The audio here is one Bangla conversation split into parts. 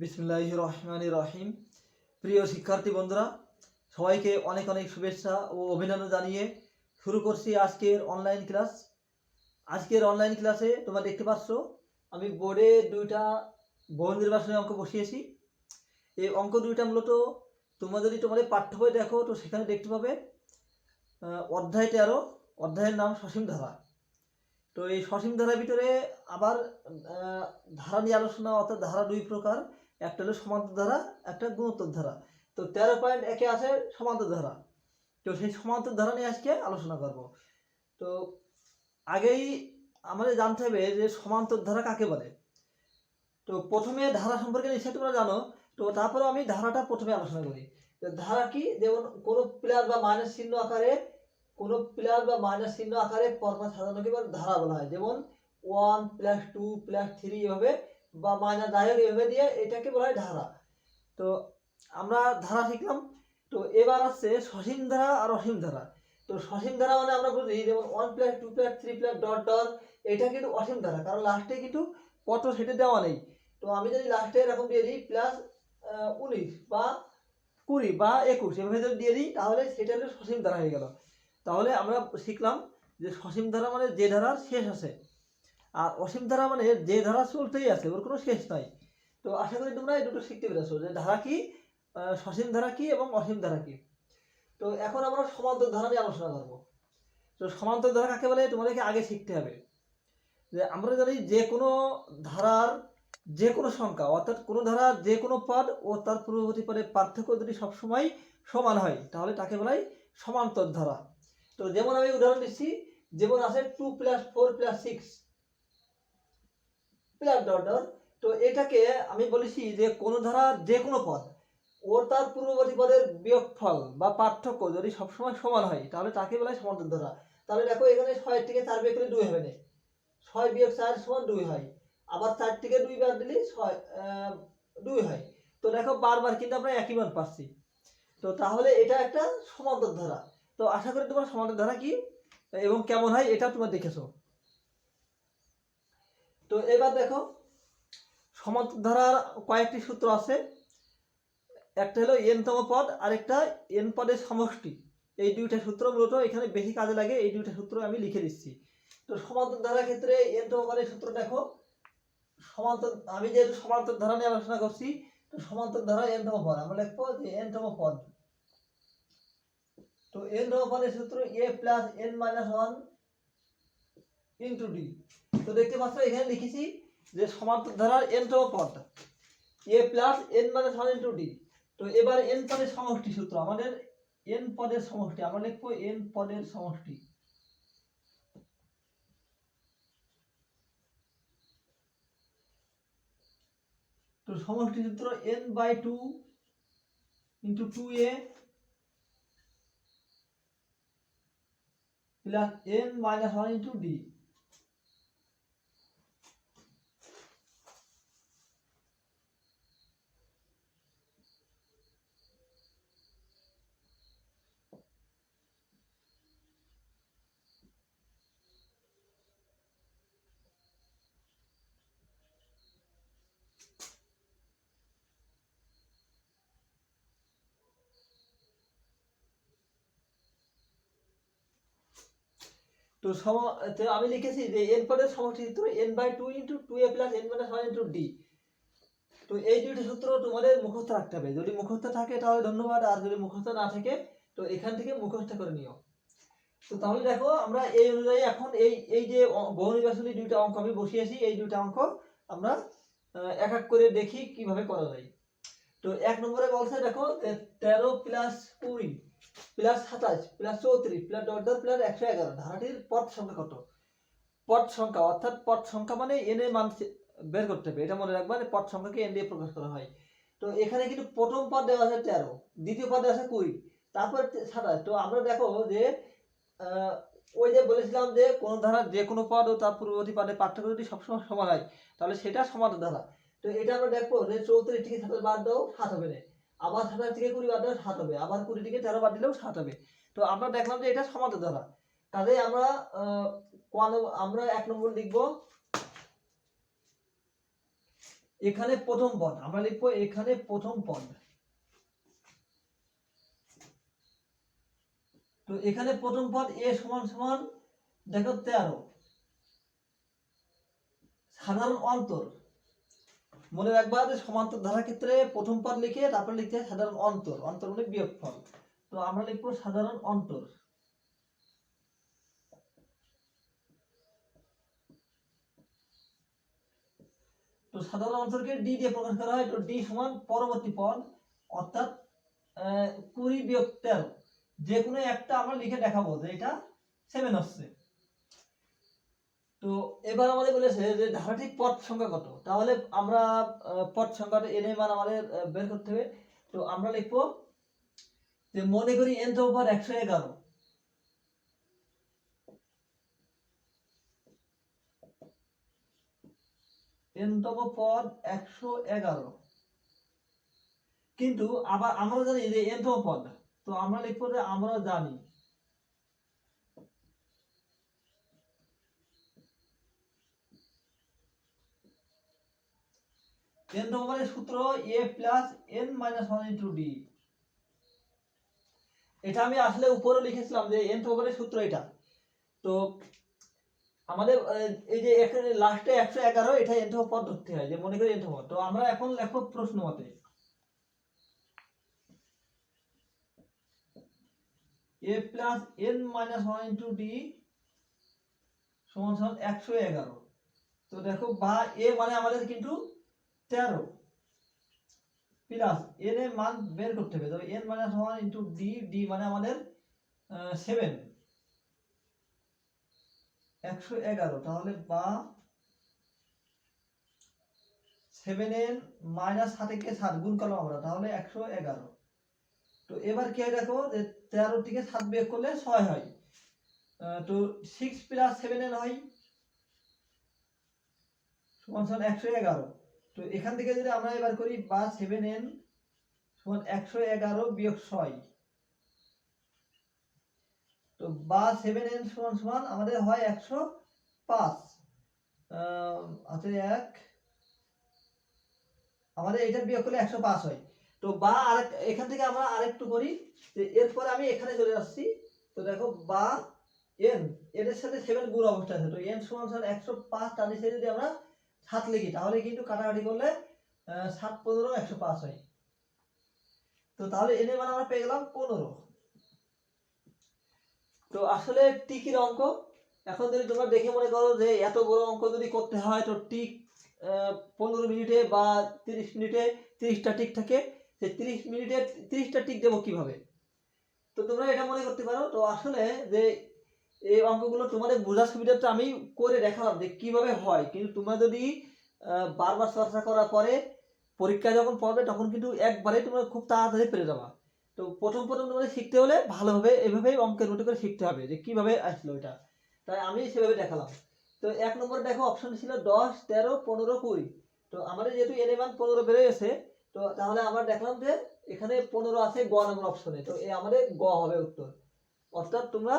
বিসমিল্লাহির রহমানির রহিম। প্রিয় শিক্ষার্থী বন্ধুরা, সবাইকে অনেক অনেক শুভেচ্ছা ও অভিনন্দন জানিয়ে শুরু করছি আজকের অনলাইন ক্লাস। আজকের অনলাইন ক্লাসে তোমরা দেখতে পাচ্ছ আমি বোর্ডে দুইটা বহু নির্বাচনী অঙ্ক বসিয়েছি। এই অঙ্ক দুইটা মূলত তোমরা যদি তোমাদের পাঠ্য বই দেখো তো সেখানে দেখতে পাবে অধ্যায় 13, অধ্যায়ের নাম সসীম ধারা। তো এই সসীম ধারার ভিতরে আবার ধারা নিয়ে আলোচনা, অর্থাৎ ধারা দুই প্রকার, একটা হলো সমান্তর ধারা, একটা গুণোত্তর ধারা। তো 13.1 আছে সমান্তর ধারা। তো সেই সমান্তর ধারা নিয়ে আজকে আলোচনা করব। তো আগেই আমাদের জানতে হবে যে সমান্তর ধারা কাকে বলে। তো প্রথমে ধারা সম্পর্কে নিশ্চয়ই তোমরা জানো, তো তারপরে আমি ধারাটা প্রথমে আলোচনা করি। ধারা কি? যেমন কোনো প্লাস বা মাইনাস চিহ্ন আকারে পরপর সাজানোকে ধারা বলা হয়। যেমন 1 + 2 + 3 এভাবে, বা মাইনাস যাই হোক এভাবে দিয়ে এটাকে বলা হয় ধারা। তো আমরা ধারা শিখলাম। তো এবার আসছে সসীম ধারা আর অসীম ধারা। তো সসীম ধারা মানে আমরা বুঝি যেমন 1 + 2 + 3 + ডট ডট, এটা কিন্তু অসীম ধারা, কারণ লাস্টে কিন্তু কত সেটা দেওয়া নেই। তো আমি যদি লাস্টে এরকম দিয়ে দিই +19 বা 20 বা 21 এভাবে যদি দিয়ে দিই, তাহলে সেটা হলো সসীম ধারা হয়ে গেল। তাহলে আমরা শিখলাম যে সসীম ধারা মানে যে ধারার শেষ আছে, আর অসীম ধারা মানে যে ধারা চলতেই আছে, ওর কোনো শেষ নাই। তো আশা করি তোমরা এই দুটো শিখতে পেরেছো যে ধারা কি, সসীম ধারা কি এবং অসীম ধারা কি। তো এখন আমরা সমান্তর ধারা নিয়ে আলোচনা করবো। তো সমান্তর ধারা কাকে বলে তোমাদেরকে আগে শিখতে হবে। যে আমরা জানি যে কোনো ধারার যে কোনো সংখ্যা, অর্থাৎ কোনো ধারার যে কোনো পদ ও তার পূর্ববর্তী পদের পার্থক্য যদি সবসময় সমান হয়, তাহলে তাকে বলা হয় সমান্তর ধারা। তো যেমন আমি উদাহরণ দিচ্ছি, যেমন আছে 2 + 4 + 6 + ডট ডট। তো এটাকে আমি বলেছি যে কোনো ধারার যে কোনো পদ ও তার পূর্ববর্তী পদের বিয়োগফল বা পার্থক্য যদি সবসময় সমান হয়, তাহলে তাকে বলা হয় সমান্তর ধারা। তাহলে দেখো এখানে 6 থেকে 4 বিয়োগ করলে 2 হবে না, 6 - 4 = 2 হয়। আবার 4 থেকে 2 বাদ দিলে 2 হয়। তো দেখো বারবার কিন্তু আমরা একই মান পাচ্ছি। তো তাহলে এটা একটা সমান্তর ধারা। তো আশা করি তোমরা সমান্তর ধারা কি এবং কেমন হয় এটা তোমরা দেখেছো। তো এবার দেখো সমান্তর ধারার কয়েকটি সূত্র আছে। একটা হলো n-তম পদ, আর একটা n পদের সমষ্টি। এই দুইটা সূত্র মূলত এখানে বেশি কাজে লাগে, এই দুইটা সূত্র আমি লিখে দিচ্ছি। তো সমান্তর ধারার ক্ষেত্রে n-তম পদের সূত্র দেখো। সমান্তর, আমি যেহেতু সমান্তর ধারা নিয়ে আলোচনা করছি, তো সমান্তর ধারা n-তম পদ আমরা লিখবো যে n-তম পদ। তো n-তম পদের সূত্র a + n - 1 * d। তো দেখতে পাচ্ছ এখানে লিখেছি যে সমান্তর ধারার n-তম পদ a + n - 1 * d। তো এবার n পদের সমষ্টি সূত্র, আমাদের n পদের সমষ্টি আমরা লিখবো n পদের সমষ্টি। তো সমষ্টি সূত্র n/2 * 2a + n - 1 * d। তো আমি লিখেছি যে n পদের সমষ্টি সূত্র n/2 * 2a + n - 1 * d। তো এই দুইটা সূত্র তোমাদের মুখস্থ রাখতে হবে। যদি মুখস্থ থাকে তাহলে ধন্যবাদ, আর যদি মুখস্থ না থাকে তো এখান থেকে মুখস্থ করে নিও। তো তাহলে দেখো আমরা এই অনুযায়ী এখন এই যে বহু নির্বাচনী দুইটা অঙ্ক আমি বসিয়েছি, এই দুইটা অঙ্ক আমরা এক এক করে দেখি কিভাবে করা যায়। তো 1 নম্বরে বলছে দেখো 13 + 20 + 27 + 34 + ডট ডট + 111 ধারাটির পদ সংখ্যা কত? পদ সংখ্যা, অর্থাৎ পদ সংখ্যা মানে n এর মান বের করতে হবে। এটা মনে রাখবা যে পদ সংখ্যাকে n দিয়ে প্রকাশ করা হয়। তো এখানে কিন্তু প্রথম পদ দেওয়া আছে 13, দ্বিতীয় পদে আছে 20, তারপর 27। তো আমরা দেখো যে ওই যে বলেছিলাম যে কোন ধারার যে কোনো পদ ও তার পূর্ববর্তী পদের পার্থক্য যদি সবসময় সমান হয়, তাহলে সেটা সমান্তর ধারা। তো এটা আমরা দেখবো যে 34 থেকে 27 বাদ দাও 7 হবে না, আবার 27 থেকে 20 বাদ দাও 7 হবে, আবার 20 থেকে 13 বাদ দিলেও 7 হবে। তো আমরা দেখলাম যে এটা সমান্তর ধারা। তাহলে আমরা আমরা 1 নম্বর লিখবো এখানে প্রথম পদ আমরা লিখবো, এখানে প্রথম পদ। তো এখানে প্রথম পদ এ সমান সমান দেখো 13, সাধারণ অন্তর। মনে রাখবা যে সমান্তর ধারা ক্ষেত্রে প্রথম পদ লিখে তারপর লিখতে হয় সাধারণ অন্তর, অন্তর মানে বিয়োগফল। তো আমরা লিখবো সাধারণ অন্তর। তো সাধারণ অন্তরকে ডি দিয়ে প্রকাশ করা হয়। তো ডি সমান পরবর্তী পদ, অর্থাৎ 20 বিয়োগ 13, যে কোনো একটা আমরা লিখে দেখাবো যে এটা 7 হচ্ছে। তো এবার আমাদের বলেছে যে ধারাটির পদ সংখ্যা কত, তাহলে আমরা পদ সংখ্যাটা এনে মান আমাদের বের করতে হবে। তো আমরা লিখবো যে মনে করি n তম পদ 111, n তম পদ 111, কিন্তু আবার আমরা জানি যে n তম পদ। তো আমরা লিখবো যে আমরা জানি n তম পদের সূত্র a plus n minus 1 into D. এটা আমি আসলে উপরে লিখেছিলাম যে n তম পদের সূত্র এটা। তো আমাদের এই যে এখানে লাস্টে 111, এটা n তম পদ ধরতে হয়, যে মনে করি n তম পদ। তো আমরা এখন লিখবো প্রশ্ন মতে a plus n minus 1 into D সমান সমান 111। তো দেখো বা a মানে আমাদের কিন্তু 13 প্লাস n এর মান বের করতে হবে। তো n minus 1 into D, D মানে আমাদের 7, 111। তাহলে বা 7n মাইনাস 7 কে 7 গুণ করলাম আমরা, তাহলে 111। তো এবার কি হয় দেখো যে 13 থেকে 7 বিয়োগ করলে 6 হয়। তো 6 প্লাস 7n হয় সমান সমান 111। তো এখান থেকে যদি আমরা এবার করি বা 7n সমান 111 বিয়োগ 6, তো বা 7n সমান সমান আমাদের হয় 105। আছে 1, আমাদের এটা বিয়োগ করলে 105 হয়। তো বা আরেক এখান থেকে আমরা আরেকটু করি, যে এরপর আমি এখানে চলে আসছি। তো দেখো বা n এর সাথে 7 গুণ অবস্থা আছে। তো n সমান সমান 105, তার নিচে যদি আমরা 7 লিখি তাহলে কিন্তু কাটাকাটি করলে 7 15 105 হয়। তো তাহলে n এর মান আমরা পেয়ে গেলাম 15। তো আসলে টিকের অঙ্ক, এখন যদি তোমরা দেখে মনে করো যে এত বড় অঙ্ক যদি করতে হয়, তো টিক 15 মিনিটে বা 30 মিনিটে 30টা টিক থাকে, সেই 30 মিনিটে 30টা টিক দেবো কিভাবে। তো তোমরা এটা মনে করতে পারো। তো আসলে যে এই অঙ্কগুলো তোমাদের বোঝার সুবিধাটা আমি করে দেখালাম যে কিভাবে হয়, কিন্তু তোমরা যদি বারবার চর্চা করার পরে পরীক্ষা যখন পড়বে তখন কিন্তু একবারে তোমরা খুব তাড়াতাড়ি পেরে যাবা। তো প্রথম প্রথম তোমাদের শিখতে হলে ভালোভাবে এভাবেই অঙ্কের মতো করে শিখতে হবে যে কিভাবে আসলো এটা, তাই আমি সেভাবে দেখালাম। তো 1 নম্বরে দেখো অপশন ছিল 10 13 15 20। তো আমাদের যেহেতু এর মান 15 বেড়ে গেছে, তো তাহলে আমরা দেখলাম যে এখানে 15 আছে গ নম্বর অপশনে। তো এই আমাদের গ হবে উত্তর। অর্থাৎ তোমরা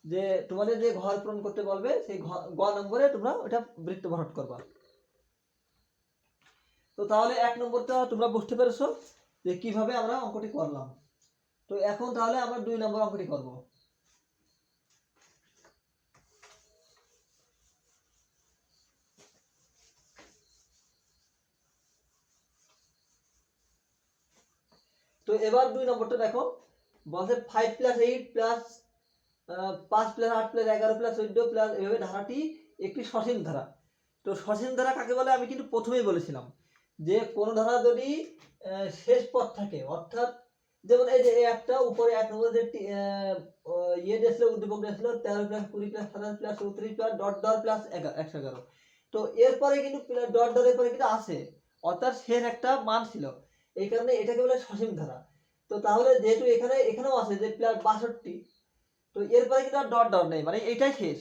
যে তোমাদের যে ঘর পূরণ করতে বলবে সেই গ নম্বরে তোমরা ওটা বৃত্ত ভরাট করবা। তো তাহলে 1 নম্বরটা তোমরা বুঝতে পেরেছো যে কিভাবে আমরা অঙ্কটি করলাম। তো এখন তাহলে আমরা 2 নম্বর অঙ্কটি করব। তো এবার 2 নম্বরটা দেখো, বলছে 5 plus 8 plus 5 plus 8 plus 11 plus 14 plus, এভাবে ধারাটি একটি সসীম ধারা। তো সসীম ধারা কাকে বলে আমি কিন্তু প্রথমেই বলেছিলাম যে কোন ধারা যদি শেষ পদ থাকে, অর্থাৎ যেমন এই যে একটা উপরে 1 নম্বর যে ইয়ে দিয়েছিল, উদ্দীপক দিয়েছিল 13 plus 20 plus 27 plus 34 plus dot dot plus 111। তো এরপরে কিন্তু ডট ডটের পরে কিন্তু আছে, অর্থাৎ শেষ একটা মান ছিল, এই কারণে এটাকে বলে সসীম ধারা। তো তাহলে যেহেতু এখানেও আছে যে প্লাস 62, তো এরপরে কিন্তু আর ডট ডট নেই, মানে এইটাই শেষ।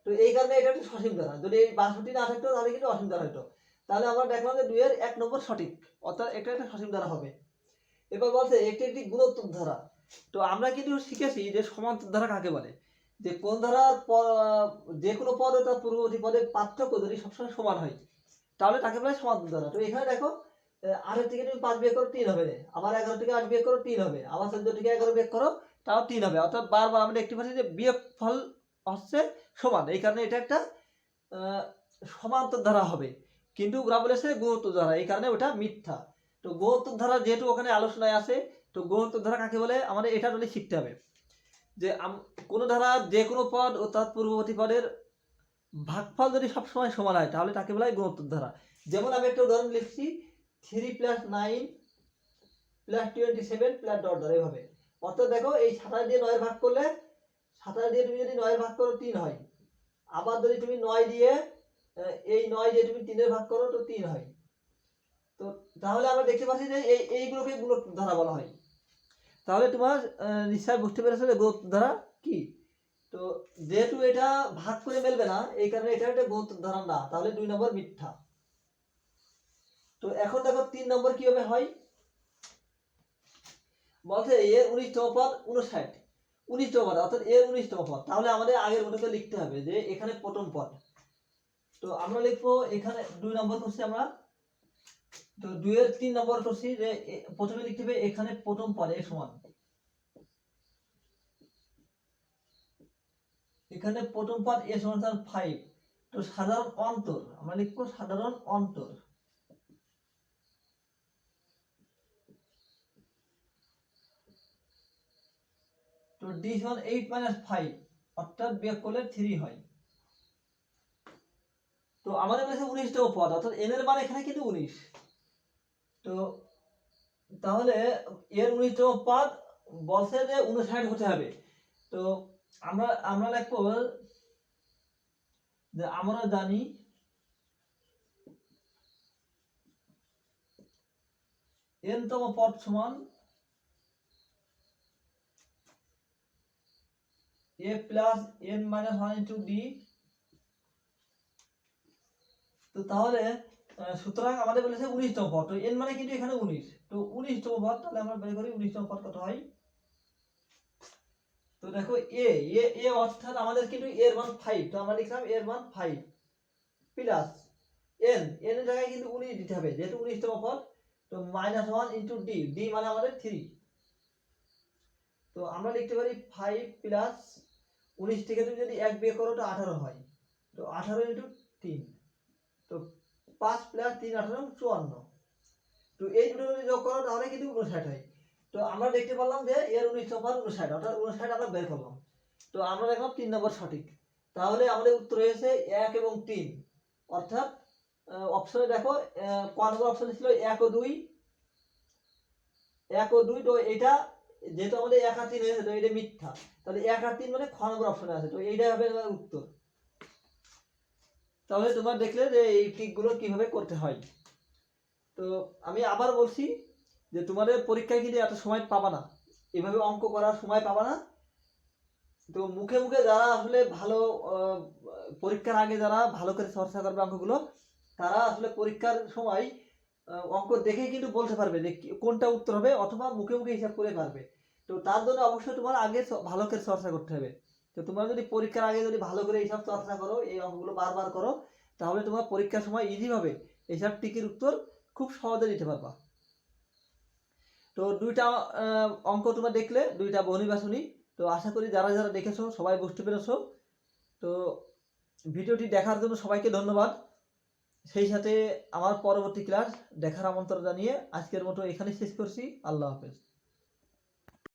তো এই কারণে এটা একটা সসীম ধারা। যদি এই 62 না থাকতো তাহলে কিন্তু অসীম ধারা হতো। তাহলে আমরা দেখলাম যে 2 এর 1 নম্বর সঠিক, অর্থাৎ এটা একটা সসীম ধারা হবে। এবার বলছে একটি একটি গুণোত্তর ধারা। তো আমরা কিন্তু শিখেছি যে সমান্তর ধারা কাকে বলে, যে কোন ধারার যে কোনো পদ ও তার পূর্ববর্তী পদের পার্থক্য যদি সবসময় সমান হয়, তাহলে তাকে বলে সমান্তর ধারা। তো এখানে দেখো 8 থেকে তুমি 5 বিয়োগ করো 3 হবে না, আবার 11 থেকে 8 বিয়োগ করো 3 হবে, আবার 14 থেকে 11 বিয়োগ করো তাও 3 হবে। অর্থাৎ বারবার আমরা দেখতে পাচ্ছি যে বিয়োগ ফল হচ্ছে সমান, এই কারণে এটা একটা সমান্তর ধারা হবে। কিন্তু ওরা বলেছে গুণোত্তর ধারা, এই কারণে ওটা মিথ্যা। তো গুণোত্তর ধারা যেহেতু ওখানে আলোচনায় আছে, তো গুণোত্তর ধারা কাকে বলে আমাদের এটা যদি শিখতে হবে যে কোনো ধারা যে কোনো পদ ও তার পূর্ববর্তী পদের ভাগফল যদি সবসময় সমান হয় তাহলে তাকে বলা হয় গুণোত্তর ধারা। যেমন আমি একটা উদাহরণ লিখছি 3 + 9 + 27 + ডট ডট এভাবে। অর্থাৎ দেখো এই 27 দিয়ে 9 ভাগ করলে 27 দিয়ে তুমি যদি 9 ভাগ করো 3 হয়, আবার যদি তুমি 9 দিয়ে এই 9 দিয়ে তুমি 3 ভাগ করো তো 3 হয়। তো তাহলে আমরা দেখতে পাচ্ছি যে এইগুলোকে গুণোত্তর ধারা বলা হয়। তাহলে তোমার নিশ্চয় বুঝতে পেরেছো যে গুণোত্তর ধারা কি। তো যেহেতু এটা ভাগ করে মেলবে না এই কারণে এটা একটা গুণোত্তর ধারা না, তাহলে 2 নম্বর মিথ্যা। তো এখন দেখো 3 নম্বর কিভাবে হয়, বলছে এর 19তম পদ 59, 19তম পদ অর্থাৎ এর 19তম পদ। তাহলে আমাদের আগের মতো লিখতে হবে যে এখানে প্রথম পদ। তো আমরা লিখবো এখানে 2 নম্বর করছি আমরা, তো 2 এর 3 নম্বর করছি যে প্রথমে লিখতে হবে এখানে প্রথম পদ এর সমান, এখানে প্রথম পদ এর সমান 5। তো সাধারণ অন্তর আমরা লিখবো সাধারণ অন্তর, তো d সমান 8 - 5 অর্থাৎ বিয়োগ করলে 3 হয়। তো আমাদের কাছে 19তম পদ অর্থাৎ n এর মান এখানে কিন্তু 19। তো তাহলে এর 19তম পদ বলছে যে 59 হতে হবে। তো আমরা লিখবো যে আমরা জানি n তম পদ সমান a + n - 1 * d। তো তাহলে সুতরাং আমাদের বলেছে 19তম পদ, তো n মানে কিন্তু এখানে 19, তো 19তম পদ তাহলে আমরা বের করি 19তম পদ কত হয়। তো দেখো এ অর্থাৎ আমাদের কিন্তু এর মান 5, তো আমরা লিখলাম এর মান 5 প্লাস n এর জায়গায় কিন্তু 19 দিতে হবে যেহেতু 19তম পদ, তো -1 * d মানে আমাদের 3। তো আমরা লিখতে পারি 5 প্লাস 19 থেকে তুমি যদি 1 বিয়োগ করো তো 18 হয়, তো 18 * 3, তো 5 + 3 18 54। তো এই দুটো যদি যোগ করো তাহলে কিন্তু 59 হয়। তো আমরা দেখতে পারলাম যে এর 19তম পদ 59 অর্থাৎ 59 আমরা বের করলাম। তো আমরা দেখলাম 3 নম্বর সঠিক। তাহলে আমাদের উত্তর হয়েছে 1 এবং 3, অর্থাৎ অপশনে দেখো ক নম্বর অপশনে ছিল 1 ও 2, 1 ও 2। তো এটা যেহেতু আমাদের 1 আর 3 হয়েছে তো এটা মিথ্যা, তাহলে 1 আর 3 মানে খ নম্বর অপশনে আছে, তো এইটাই হবে আমার উত্তর। তাহলে তোমরা দেখলে যে এই ট্রিকগুলো কিভাবে করতে হয়। তো আমি আবার বলছি যে তোমাদের পরীক্ষায় কিন্তু এত সময় পাবা না, এভাবে অঙ্ক করার সময় পাবা না। তো মুখে মুখে যারা আসলে ভালো পরীক্ষার আগে যারা ভালো করে চর্চা করবে অঙ্কগুলো, তারা আসলে পরীক্ষার সময় অঙ্ক দেখেই কিন্তু বলতে পারবে যে কোনটা উত্তর হবে, অথবা মুখে মুখে হিসাব করে পারবে। তো তার জন্য অবশ্যই তোমার আগে ভালো করে চর্চা করতে হবে। তো তোমরা যদি পরীক্ষার আগে যদি ভালো করে হিসাব চর্চা করো, এই অঙ্কগুলো বারবার করো, তাহলে তোমার পরীক্ষার সময় ইজি হবে এইসব টিকের উত্তর খুব সহজে দিতে পারবা। তো দুইটা অঙ্ক তোমরা দেখলে, দুইটা বনি বাসনি। তো আশা করি যারা যারা দেখেছো সবাই বুঝতে পেরেছো। তো ভিডিওটি দেখার জন্য সবাইকে ধন্যবাদ। সেই সাথে আমার পরবর্তী ক্লাস দেখার আমন্ত্রণ জানিয়ে আজকের মতো এখানে শেষ করছি। আল্লাহ হাফেজ।